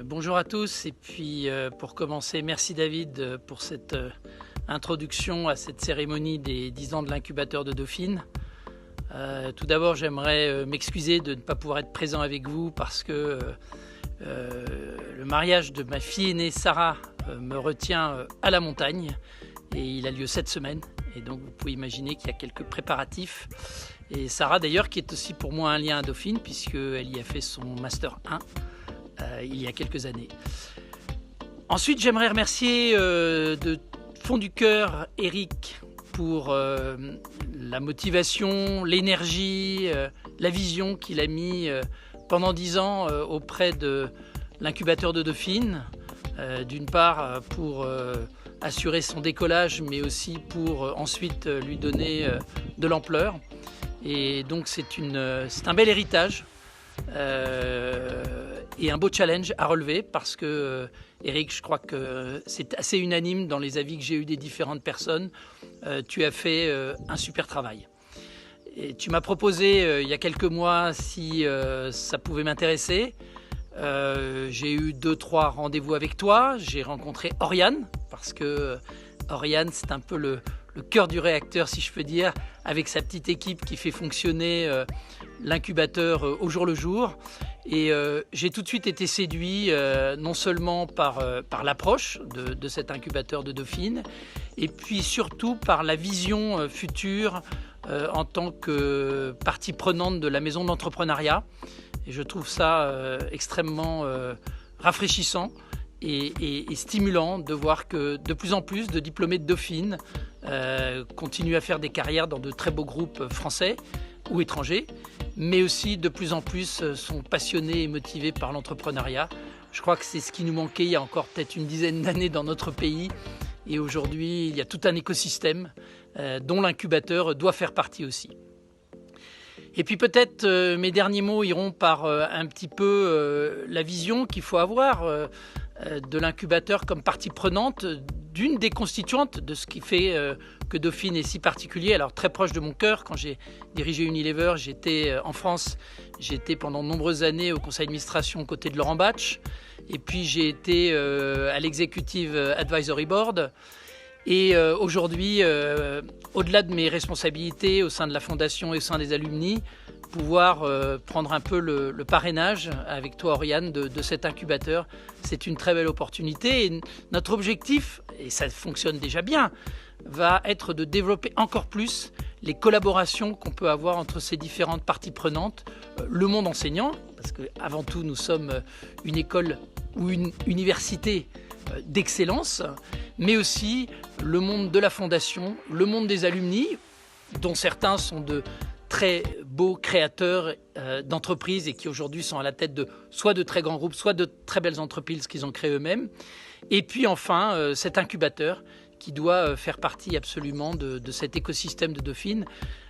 Bonjour à tous et puis pour commencer, merci David pour cette introduction à cette cérémonie des 10 ans de l'incubateur de Dauphine. Tout d'abord, j'aimerais m'excuser de ne pas pouvoir être présent avec vous parce que le mariage de ma fille aînée Sarah me retient à la montagne et il a lieu cette semaine. Et donc vous pouvez imaginer qu'il y a quelques préparatifs. Et Sarah d'ailleurs qui est aussi pour moi un lien à Dauphine puisqu'elle y a fait son Master 1 il y a quelques années. Ensuite j'aimerais remercier de fond du cœur Eric pour la motivation, l'énergie, la vision qu'il a mis pendant 10 ans auprès de l'incubateur de Dauphine. D'une part pour assurer son décollage, mais aussi pour ensuite lui donner de l'ampleur. Et donc c'est un bel héritage et un beau challenge à relever parce que Eric, je crois que c'est assez unanime dans les avis que j'ai eus des différentes personnes. Tu as fait un super travail. Et tu m'as proposé il y a quelques mois si ça pouvait m'intéresser. J'ai eu 2-3 rendez-vous avec toi. J'ai rencontré Oriane parce que Oriane c'est un peu le cœur du réacteur si je peux dire, avec sa petite équipe qui fait fonctionner l'incubateur au jour le jour. Et j'ai tout de suite été séduit non seulement par l'approche de cet incubateur de Dauphine, et puis surtout par la vision future en tant que partie prenante de la maison d'entrepreneuriat. Et je trouve ça extrêmement rafraîchissant et stimulant de voir que de plus en plus de diplômés de Dauphine continuent à faire des carrières dans de très beaux groupes français ou étrangers, mais aussi de plus en plus sont passionnés et motivés par l'entrepreneuriat. Je crois que c'est ce qui nous manquait il y a encore peut-être une dizaine d'années dans notre pays. Et aujourd'hui, il y a tout un écosystème dont l'incubateur doit faire partie aussi. Et puis peut-être mes derniers mots iront par un petit peu la vision qu'il faut avoir de l'incubateur comme partie prenante d'une des constituantes de ce qui fait que Dauphine est si particulier. Alors très proche de mon cœur, quand j'ai dirigé Unilever, j'étais en France, j'étais pendant de nombreuses années au conseil d'administration aux côtés de Laurent Batch, et puis j'ai été à l'Executive Advisory Board. Et aujourd'hui, au-delà de mes responsabilités au sein de la fondation et au sein des alumni, pouvoir prendre un peu le parrainage avec toi Oriane de cet incubateur, c'est une très belle opportunité. Et notre objectif, et ça fonctionne déjà bien, va être de développer encore plus les collaborations qu'on peut avoir entre ces différentes parties prenantes, le monde enseignant, parce qu'avant tout nous sommes une école ou une université d'excellence, mais aussi le monde de la fondation, le monde des alumni, dont certains sont de très beaux créateurs d'entreprises et qui aujourd'hui sont à la tête de soit de très grands groupes, soit de très belles entreprises qu'ils ont créées eux-mêmes. Et puis enfin, cet incubateur qui doit faire partie absolument de cet écosystème de Dauphine,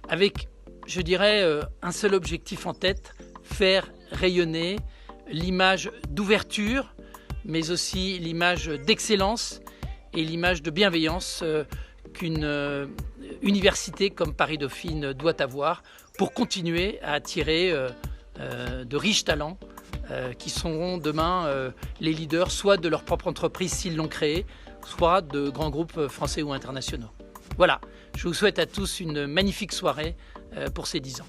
avec, je dirais, un seul objectif en tête, faire rayonner l'image d'ouverture, mais aussi l'image d'excellence et l'image de bienveillance qu'une université comme Paris-Dauphine doit avoir pour continuer à attirer de riches talents qui seront demain les leaders soit de leur propre entreprise s'ils l'ont créée, soit de grands groupes français ou internationaux. Voilà, je vous souhaite à tous une magnifique soirée pour ces 10 ans.